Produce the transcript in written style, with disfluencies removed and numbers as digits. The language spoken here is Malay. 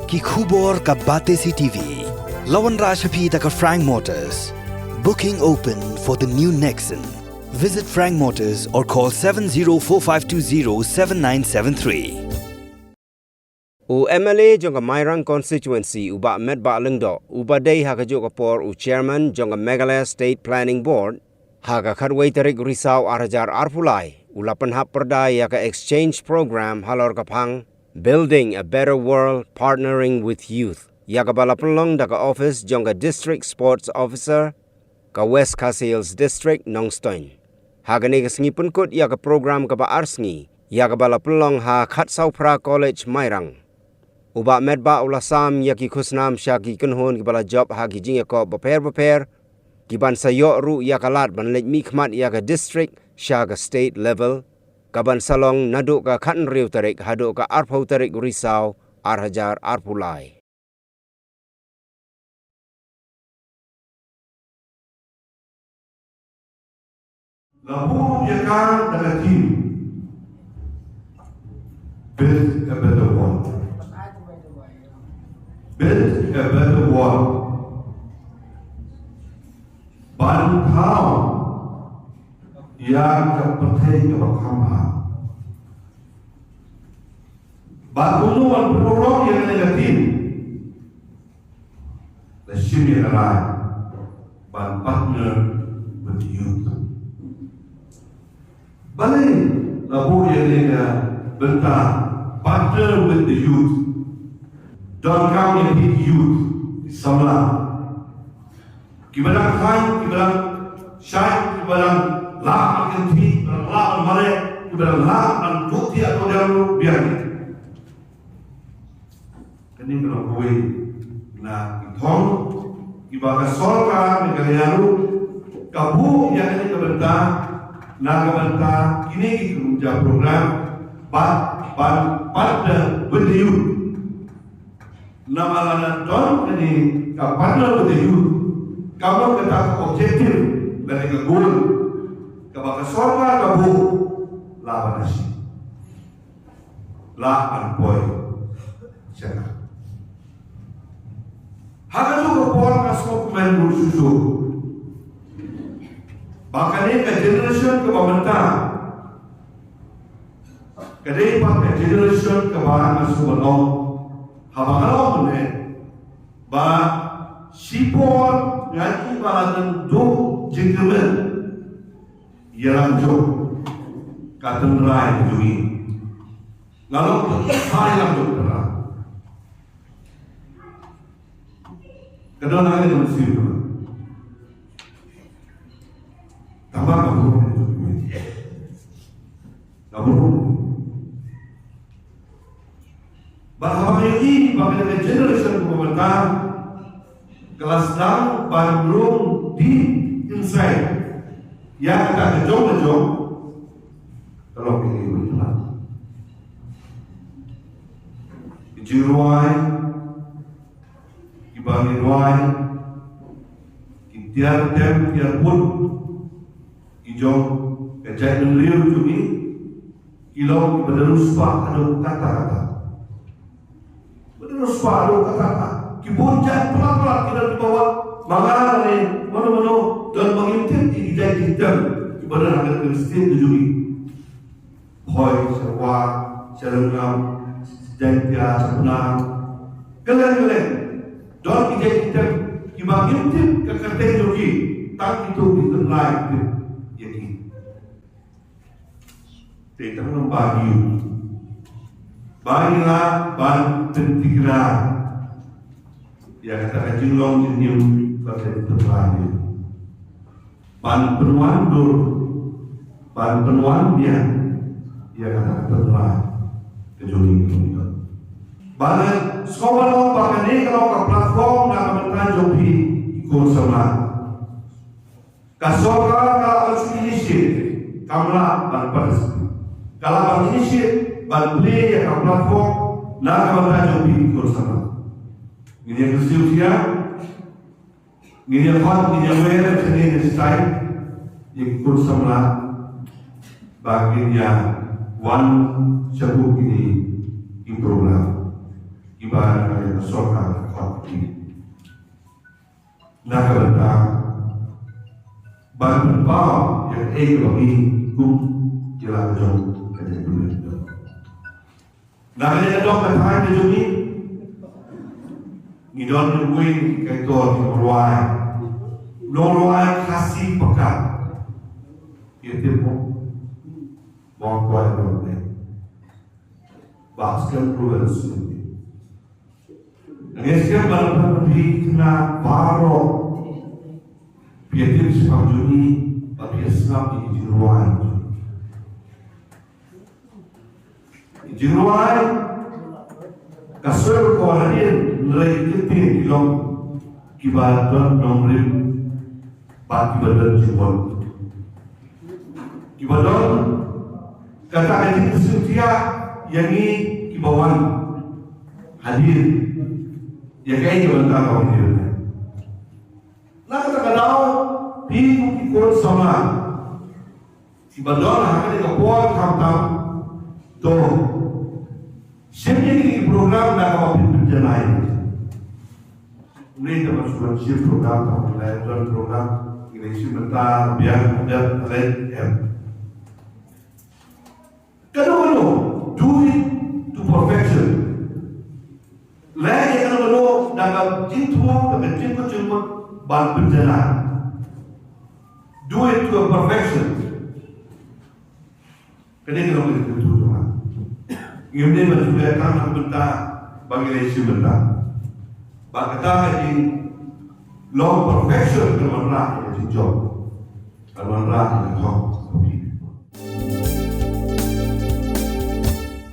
ki khubor ka Bate CTV. Lawan Rashapi taka Frank Motors. Booking open for the new Nexon. Visit Frank Motors or call 7045207973. U MLA jonga Mairang constituency uba met ba lengdo uba day haga joka por u chairman jonga Meghalaya State Planning Board haga kharwai tarik risau arhajar arpulai ulapan hap perda yaka exchange program halor kapang building a better world partnering with youth yaka balapan long daga office jonga district sports officer ka West Casales district Nongstoin haga ni kasngipun kut yaka program ka ba arsngi yaka balapan long ha Khatsau Pra College Mairang Uba medba ulasam yaki khusnam syaki kunhon kibala job hagi jinga ko baper kiban sayo ru yakalat ban lej mikmat yaka district syaga state level kaban salong naduk ka khan riu tarik haduk ka arpau tarik risau arhajar arpulai Labu yakan dagatim build a better world. Build a better world. Ban thao yang kepercayaan kebakamah. Ban tunuan penolong yang negatif. Lesini adalah ban partner with youth. Balik labu yang bentang partner with the youth. Don't count and hit youth. Samla. Kibalang khain, kibalang syait, kibalang lah akan ti, kibalang lah al-mare, kibalang lah al-tuti atau dalam biar ni. Kini kalau kowe na itong kibaga solka negarayaru kabu yang ini kebenta na kebenta kini kerja program partner with the youth. Nama don ini partner with the youth. Kamu kata objektif dan ke goal. Kabaka sorga kabu laban nasi. Laban boy. Jangan. Haga juga por kasih pemain bersusu. Bahkan ini ke generation ke pemerintah. Kedai pakai generation ke bahan masuk betul. Habang ne ba sipor ngaki baladan do jinggemen yalang jo katan rai jui ngalong hai lam do kara kadang ada di situ tambah kabur bahawa ini bagaimana generation pemerintah kelas 6 belum di inside yang kita kejong kalau ini betul jiruai ibaniruai tiar pun ijong kejadian liu jumi kilo berderus pak ada kata-kata terus baru kata kibunjat pelan-pelan kita dibawa mengalami menu-menu dan mengintip ide hitam kepada harga Kristian tujui hoi serwa serengam sejantia sebenang geleng-geleng dan ide hitam mengintip kekerti jogi tak itu ditenai jadi tidak membagi baiklah ban tentikra yang kata jinglong jenim pada terlalu ban penuan dur ban penuan dia kata terlalu kejoling itu ban sekolah bahkan ini kalau ke platform nak mentan jopi ikut sama kasoka kalau inisiatif kamla ban pers kalau ban inisiatif ban play yang platform nak mentan jopi ikut sama ini yang usia ini yang hot ini yang wear ini style ikut sama baginya one shabu ini improve ibarat nakabata ban ba yang bagi gum kila jauh kaya dulu nakanya dok kata ni jumi ngidon wing kay tor Norway kasih pekat itu pun mau kuat boleh bahkan progres ini sekarang baru kena baru piatir sepajuni tapi Islam ini Jiruan kasur kuarin nilai ketin kilom kibadan nomrim bagi badan jiwan kibadan kata ini setia yang ini kibawan hadir yang kaya jalan kau ini nak kata kadau pingu kikon sama kibadan akan dikapuan kamtam to siapa ini program nak kau berjalan ini termasuk program atau program ini sebentar biar ada lain kedua do it to perfection lagi kalau dalam cinta ban berjalan do it to a perfection kadang kalau kita itu Tuhan ini maksudnya kan bentar bagi lesi bentar bakata di long perfection kemanrah yang dijawab kemanrah yang dijawab